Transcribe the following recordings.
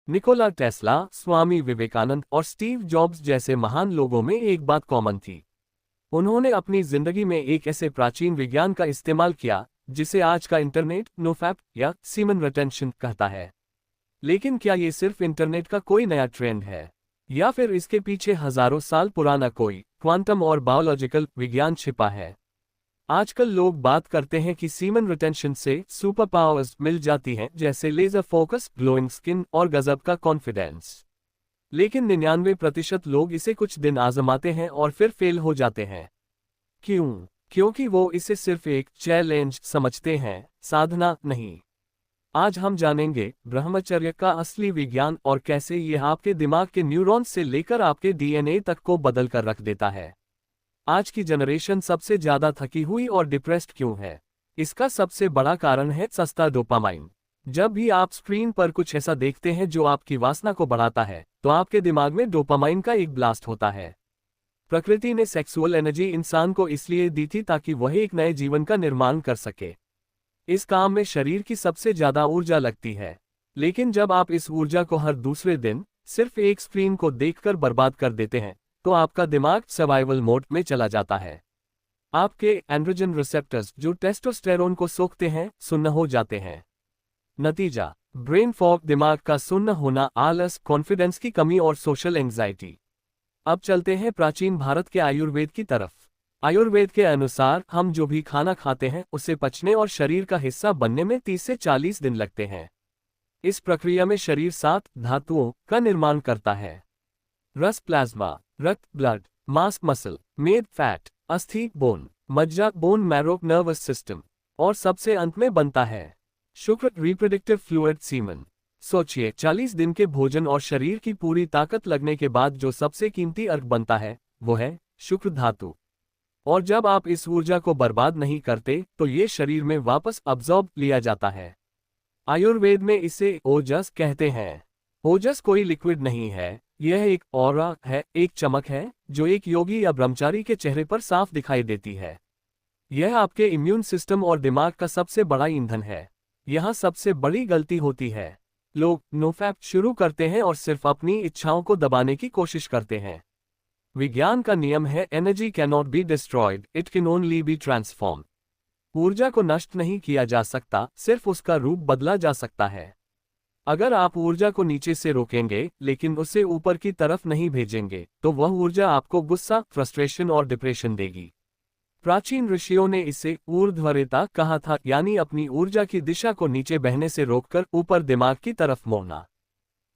Nikola Tesla, Swami Vivekananda और Steve jobs जैसे महान लोगों में एक बात कॉमन थी। उन्होंने अपनी जिंदगी में एक ऐसे प्राचीन विज्ञान का इस्तेमाल किया जिसे आज का इंटरनेट, नोफैप या सीमन रिटेंशन कहता है। लेकिन क्या ये सिर्फ इंटरनेट का कोई नया ट्रेंड है, या फिर इसके पीछे हजारों साल पुराना कोई क्वांटम और बायोलॉजिकल विज्ञान छिपा है? आजकल लोग बात करते हैं कि सीमन रिटेंशन से सुपर पावर्स मिल जाती हैं, जैसे लेजर फोकस, ग्लोइंग स्किन और गजब का कॉन्फिडेंस। लेकिन 99% लोग इसे कुछ दिन आजमाते हैं और फिर फेल हो जाते हैं। क्यों? क्योंकि वो इसे सिर्फ एक चैलेंज समझते हैं, साधना नहीं। आज हम जानेंगे ब्रह्मचर्य का असली विज्ञान और कैसे यह आपके दिमाग के न्यूरॉन्स से लेकर आपके डीएनए तक को बदल कर रख देता है। आज की जनरेशन सबसे ज्यादा थकी हुई और डिप्रेस्ड क्यों है? इसका सबसे बड़ा कारण है सस्ता डोपामाइन। जब भी आप स्क्रीन पर कुछ ऐसा देखते हैं जो आपकी वासना को बढ़ाता है, तो आपके दिमाग में डोपामाइन का एक ब्लास्ट होता है। प्रकृति ने सेक्सुअल एनर्जी इंसान को इसलिए दी थी ताकि वह एक नए जीवन का निर्माण कर सके। इस काम में शरीर की सबसे ज्यादा ऊर्जा लगती है। लेकिन जब आप इस ऊर्जा को हर दूसरे दिन सिर्फ एक स्क्रीन को देखकर बर्बाद कर देते हैं, तो आपका दिमाग सर्वाइवल मोड में चला जाता है। आपके एंड्रोजन रिसेप्टर्स जो टेस्टोस्टेरोन को सोखते हैं, सुन्न हो जाते हैं। नतीजा, ब्रेन फॉग, दिमाग का सुन्न होना, आलस, कॉन्फिडेंस की कमी और सोशल एंग्जाइटी। अब चलते हैं प्राचीन भारत के आयुर्वेद की तरफ। आयुर्वेद के अनुसार हम जो भी खाना खाते हैं उसे पचने और शरीर का हिस्सा बनने में 30 से 40 दिन लगते हैं। इस प्रक्रिया में शरीर 7 धातुओं का निर्माण करता है: रस, प्लाज्मा, रक्त, ब्लड, मांस, मसल, मेद, फैट, अस्थि, बोन, मज्जा, बोन मैरो, नर्वस सिस्टम, और सबसे अंत में बनता है शुक्र, रिप्रोडक्टिव फ्लूइड, सीमन। सोचिए, 40 दिन के भोजन और शरीर की पूरी ताकत लगने के बाद जो सबसे कीमती अर्घ बनता है वो है शुक्र धातु। और जब आप इस ऊर्जा को बर्बाद नहीं करते तो ये शरीर में वापस अब्जॉर्ब लिया जाता है। आयुर्वेद में इसे ओजस कहते हैं। ओजस कोई लिक्विड नहीं है, यह एक ऑरा है, एक चमक है जो एक योगी या ब्रह्मचारी के चेहरे पर साफ दिखाई देती है। यह आपके इम्यून सिस्टम और दिमाग का सबसे बड़ा ईंधन है। यहाँ सबसे बड़ी गलती होती है, लोग नोफैप शुरू करते हैं और सिर्फ अपनी इच्छाओं को दबाने की कोशिश करते हैं। विज्ञान का नियम है, energy can not be destroyed, it can only be transform. ऊर्जा को नष्ट नहीं किया जा सकता, सिर्फ उसका रूप बदला जा सकता है। अगर आप ऊर्जा को नीचे से रोकेंगे लेकिन उसे ऊपर की तरफ नहीं भेजेंगे, तो वह ऊर्जा आपको गुस्सा, फ्रस्ट्रेशन और डिप्रेशन देगी। प्राचीन ऋषियों ने इसे ऊर्ध्वरेता कहा था, यानी अपनी ऊर्जा की दिशा को नीचे बहने से रोककर ऊपर दिमाग की तरफ मोड़ना।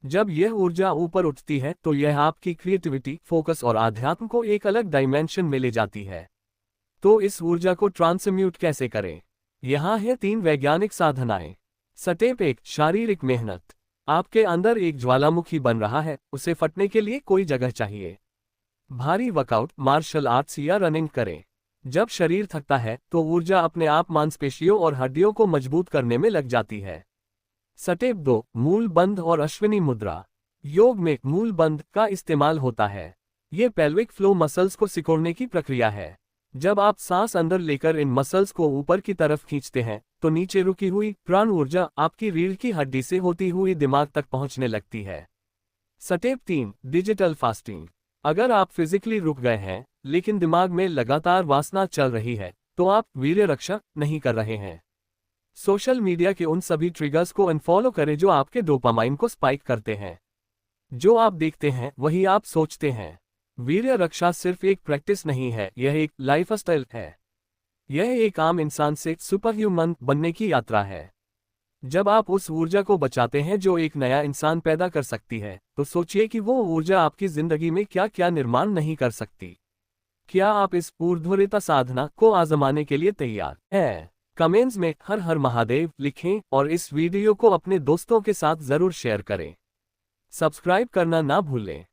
जब यह ऊर्जा ऊपर उठती है तो यह आपकी क्रिएटिविटी, फोकस और आध्यात्म को एक अलग डायमेंशन में ले जाती है। तो इस ऊर्जा को ट्रांसम्यूट कैसे करें? यहाँ है 3 वैज्ञानिक साधनाएं। स्टेप 1, शारीरिक मेहनत। आपके अंदर एक ज्वालामुखी बन रहा है, उसे फटने के लिए कोई जगह चाहिए। भारी वर्कआउट, मार्शल आर्ट्स या रनिंग करें। जब शरीर थकता है तो ऊर्जा अपने आप मांसपेशियों और हड्डियों को मजबूत करने में लग जाती है। स्टेप 2, मूल बंध और अश्विनी मुद्रा। योग में मूल बंध का इस्तेमाल होता है। ये पेल्विक फ्लो मसल्स को सिकोड़ने की प्रक्रिया है। जब आप सांस अंदर लेकर इन मसल्स को ऊपर की तरफ खींचते हैं तो नीचे रुकी हुई प्राण ऊर्जा आपकी रीढ़ की हड्डी से होती हुई दिमाग तक पहुंचने लगती है। Step 3, digital fasting. अगर आप फिजिकली रुक गए हैं लेकिन दिमाग में लगातार वासना चल रही है, तो आप वीर्य रक्षा नहीं कर रहे हैं। सोशल मीडिया के उन सभी ट्रिगर्स को अनफॉलो करें जो आपके डोपामाइन को स्पाइक करते हैं। जो आप देखते हैं वही आप सोचते हैं। वीर्य रक्षा सिर्फ एक प्रैक्टिस नहीं है, यह एक लाइफस्टाइल है। यह एक आम इंसान से सुपर ह्यूमन बनने की यात्रा है। जब आप उस ऊर्जा को बचाते हैं जो एक नया इंसान पैदा कर सकती है, तो सोचिए कि वो ऊर्जा आपकी जिंदगी में क्या क्या निर्माण नहीं कर सकती। क्या आप इस ऊर्ध्वरेता साधना को आजमाने के लिए तैयार हैं? कमेंट्स में हर हर महादेव लिखें और इस वीडियो को अपने दोस्तों के साथ जरूर शेयर करें। सब्सक्राइब करना ना भूलें।